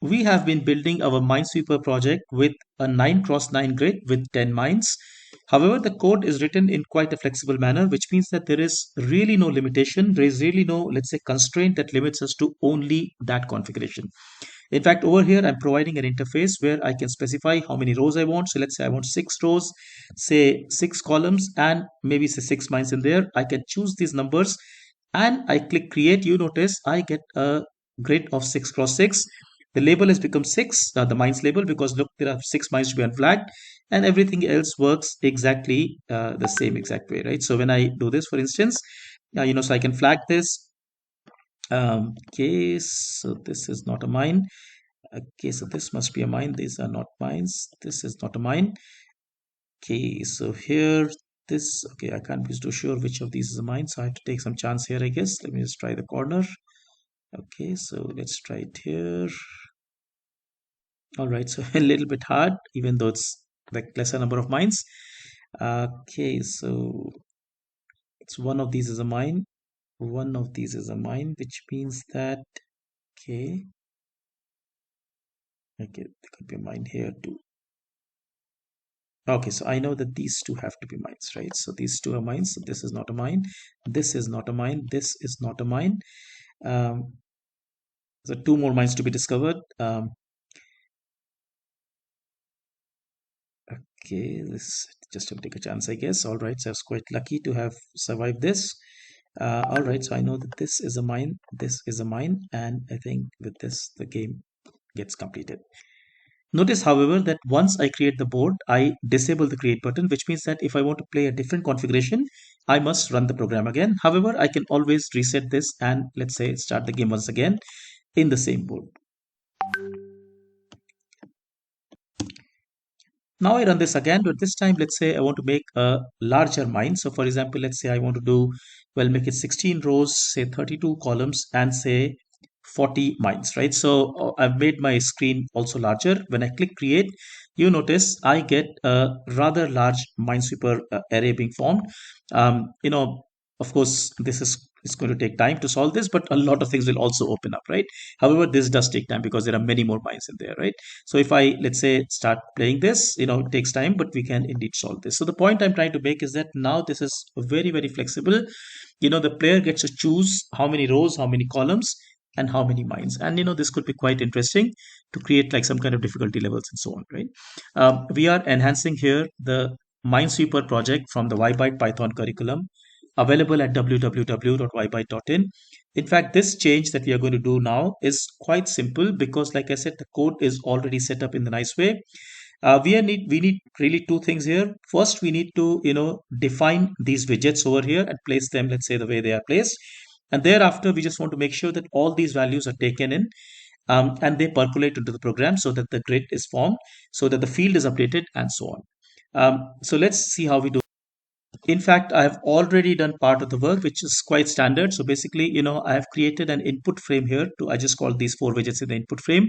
we have been building our Minesweeper project with a 9x9 grid with 10 mines. However, the code is written in quite a flexible manner, which means that there is really no limitation. There is really no, let's say, constraint that limits us to only that configuration. In fact, over here, I'm providing an interface where I can specify how many rows I want. So let's say I want 6 rows, say 6 columns, and maybe say 6 mines in there. I can choose these numbers and I click create. You notice I get a grid of 6x6. The label has become 6, the mines label, because look, there are 6 mines to be unflagged, and everything else works exactly the same exact way, right? So when I do this, for instance, so I can flag this. Okay, so this is not a mine. Okay, so this must be a mine. These are not mines. This is not a mine. Okay, so here, this, okay, I can't be too sure which of these is a mine, so I have to take some chance here, I guess. Let me just try the corner. Okay, so let's try it here. All right, so a little bit hard, even though it's like lesser number of mines. Okay, so it's one of these is a mine. One of these is a mine, which means that, okay, okay, there could be a mine here too. Okay, so I know that these two have to be mines, right? So these two are mines. So this is not a mine. This is not a mine. This is not a mine. Um, so two more mines to be discovered. Okay, this just have to take a chance, I guess. All right, so I was quite lucky to have survived this. All right, so I know that this is a mine. This is a mine, and I think with this the game gets completed. Notice, however, that once I create the board, I disable the create button, which means that if I want to play a different configuration, I must run the program again. However, I can always reset this and let's say start the game once again in the same board. Now I run this again, but this time, let's say I want to make a larger mine. So for example, let's say I want to do, well, make it 16 rows, say 32 columns, and say 40 mines, right? So I've made my screen also larger. When I click create, you notice I get a rather large Minesweeper array being formed. Of course, this is it's going to take time to solve this, but a lot of things will also open up, right? However, this does take time because there are many more mines in there, right? So if I, let's say, start playing this, it takes time, but we can indeed solve this. So the point I'm trying to make is that now this is very, very flexible. The player gets to choose how many rows, how many columns, and how many mines. And this could be quite interesting to create like some kind of difficulty levels and so on, right? We are enhancing here the Minesweeper project from the YByte Python curriculum available at www.ybyte.in. In fact, this change that we are going to do now is quite simple because, like I said, the code is already set up in the nice way. We need really two things here. First, we need to define these widgets over here and place them, let's say, the way they are placed. And thereafter, we just want to make sure that all these values are taken in and they percolate into the program so that the grid is formed, so that the field is updated, and so on. So let's see how we do. In fact, I have already done part of the work, which is quite standard. So basically, I have created an input frame here I just call these 4 widgets in the input frame.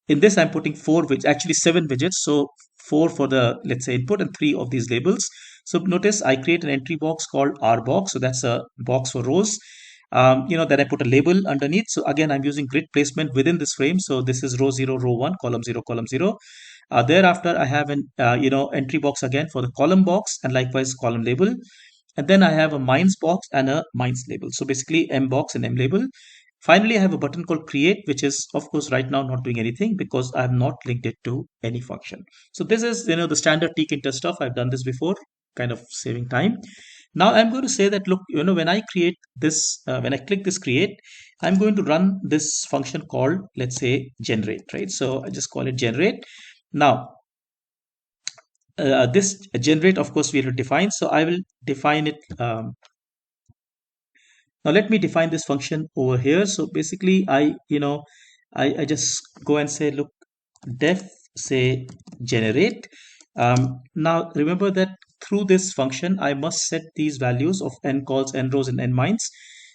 In this, I'm putting 4 widgets, actually 7 widgets. So 4 for the, let's say, input and 3 of these labels. So notice I create an entry box called R box. So that's a box for rows. Then I put a label underneath. So again, I'm using grid placement within this frame. So this is row 0, row 1, column 0, column 0. Thereafter, I have an entry box again for the column box and likewise column label. And then I have a mines box and a mines label. So basically M box and M label. Finally, I have a button called create, which is of course right now not doing anything because I have not linked it to any function. So this is the standard tkinter stuff. I've done this before, kind of saving time. Now I'm going to say that look, when I create this, when I click this create, I'm going to run this function called, let's say, generate, right? So I just call it generate. Now this generate, of course, we will define. So I will define it. Now let me define this function over here. So basically, I just go and say, look, def say generate. Now remember that through this function, I must set these values of n calls, n rows, and n mines.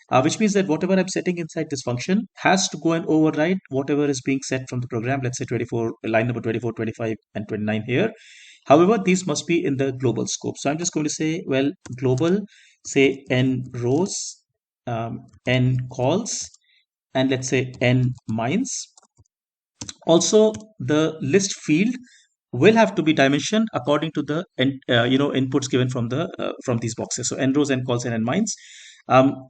Which means that whatever I'm setting inside this function has to go and override whatever is being set from the program. Let's say 24, line number 24, 25, and 29 here. However, these must be in the global scope. So I'm just going to say, well, global, say n rows, n calls, and let's say n mines. Also, the list field will have to be dimensioned according to the inputs given from these boxes. So n rows, n calls, and n mines,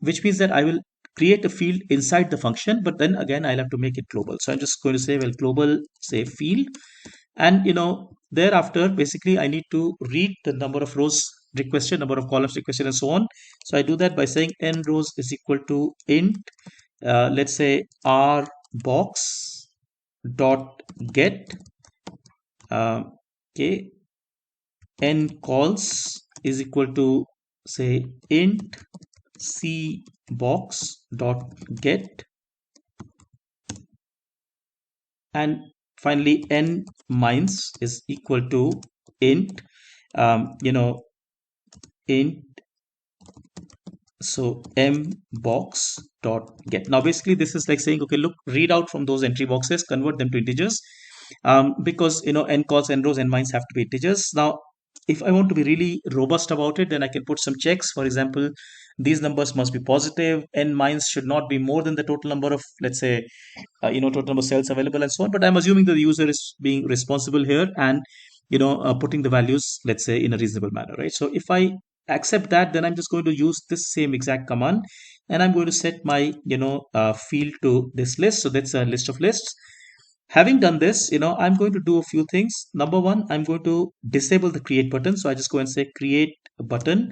which means that I will create a field inside the function, but then again I'll have to make it global. So I'm just going to say, well, global say field, and thereafter basically I need to read the number of rows requested, number of columns requested, and so on. So I do that by saying n rows is equal to int, let's say r box dot get, okay, n calls is equal to say int c box dot get, and finally n mines is equal to int int so m box dot get. Now basically this is like saying, okay, look, read out from those entry boxes, convert them to integers, because n calls, n rows, n mines have to be integers. Now if I want to be really robust about it, then I can put some checks. For example, these numbers must be positive, n mines should not be more than the total number of, let's say, total number of cells available, and so on. But I'm assuming that the user is being responsible here, and putting the values, let's say, in a reasonable manner, right? So if I accept that, then I'm just going to use this same exact command, and I'm going to set my field to this list. So that's a list of lists. Having done this, I'm going to do a few things. Number one, I'm going to disable the create button. So I just go and say create a button,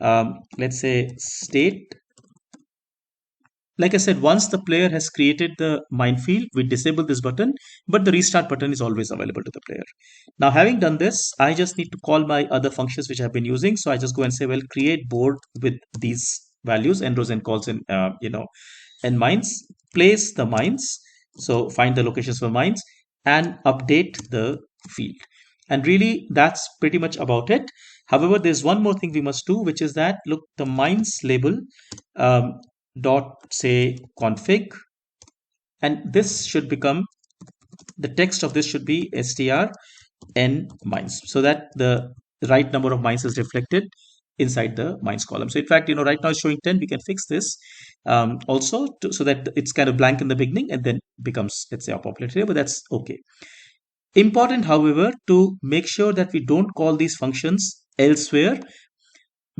let's say state. Like I said, once the player has created the minefield, we disable this button, but the restart button is always available to the player. Now, having done this, I just need to call my other functions which I've been using. So I just go and say, well, create board with these values, n rows, n calls, and n mines, place the mines. So find the locations for mines and update the field. And really, that's pretty much about it. However, there's one more thing we must do, which is that, look, the mines label, dot say config, and this should become, the text of this should be str n mines, so that the right number of mines is reflected inside the mines column. So in fact, right now it's showing 10. We can fix this also so that it's kind of blank in the beginning and then becomes, let's say, a populated here, but that's okay. Important, however, to make sure that we don't call these functions elsewhere,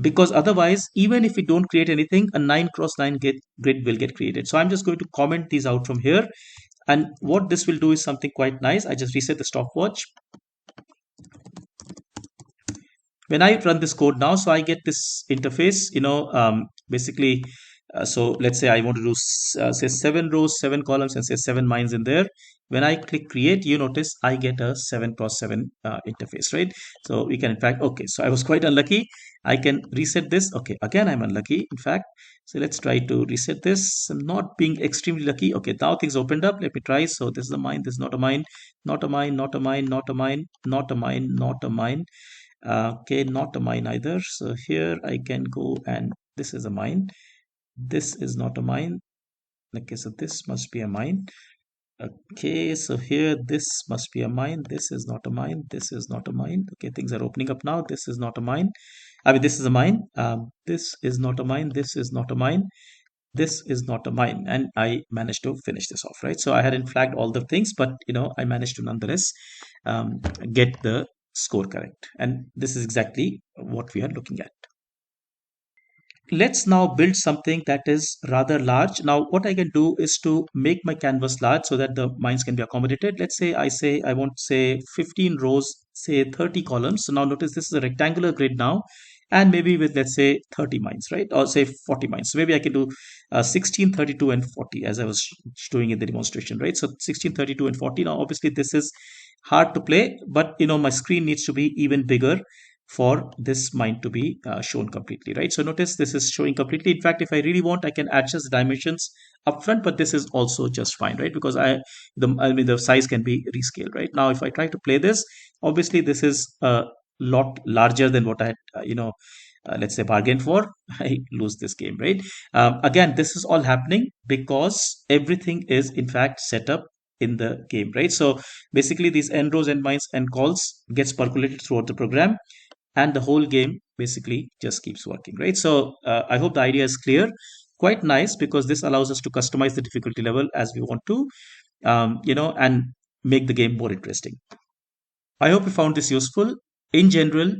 because otherwise, even if we don't create anything, a 9x9 grid will get created. So I'm just going to comment these out from here. And what this will do is something quite nice. I just reset the stopwatch. When I run this code now, so I get this interface, basically, so let's say I want to do say 7 rows, 7 columns, and say 7 mines in there. When I click create, you notice I get a 7x7 interface, right? So we can, in fact, okay, so I was quite unlucky. I can reset this. Okay, again, I'm unlucky, in fact. So let's try to reset this. I'm not being extremely lucky. Okay, now things opened up. Let me try. So this is a mine, this is not a mine, not a mine, not a mine, not a mine, not a mine, not a mine. Okay, not a mine either. So here I can go, and this is a mine. This is not a mine. Okay, so this must be a mine. Okay, so here this must be a mine. This is not a mine. This is not a mine. Okay, things are opening up now. This is not a mine. I mean, this is a mine. This is not a mine. This is not a mine. This is not a mine. And I managed to finish this off, right? So I hadn't flagged all the things, but I managed to nonetheless get the score correct. And this is exactly what we are looking at. Let's now build something that is rather large. Now, what I can do is to make my canvas large so that the mines can be accommodated. Let's say I want, say, 15 rows, say 30 columns. So now notice this is a rectangular grid now, and maybe with, let's say, 30 mines, right? Or say 40 mines. So maybe I can do 16, 32, and 40 as I was doing in the demonstration, right? So 16, 32, and 40. Now, obviously, this is hard to play, but my screen needs to be even bigger for this mine to be shown completely, right? So notice this is showing completely. In fact, if I really want, I can adjust the dimensions upfront, but this is also just fine, right? Because the size can be rescaled, right? Now, if I try to play this, obviously this is a lot larger than what I had, let's say, bargained for. I lose this game, right? Again, this is all happening because everything is in fact set up in the game, right? So basically these n rows, n mines, n calls gets percolated throughout the program, and the whole game basically just keeps working, right? So I hope the idea is clear. Quite nice, because this allows us to customize the difficulty level as we want to, and make the game more interesting. I hope you found this useful. In general,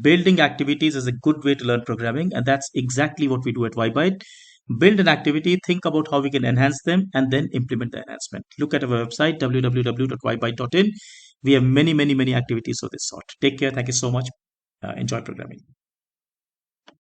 building activities is a good way to learn programming, and that's exactly what we do at YByte. Build an activity, think about how we can enhance them, and then implement the enhancement. Look at our website, www.ybyte.in. We have many, many, many activities of this sort. Take care. Thank you so much. Enjoy programming.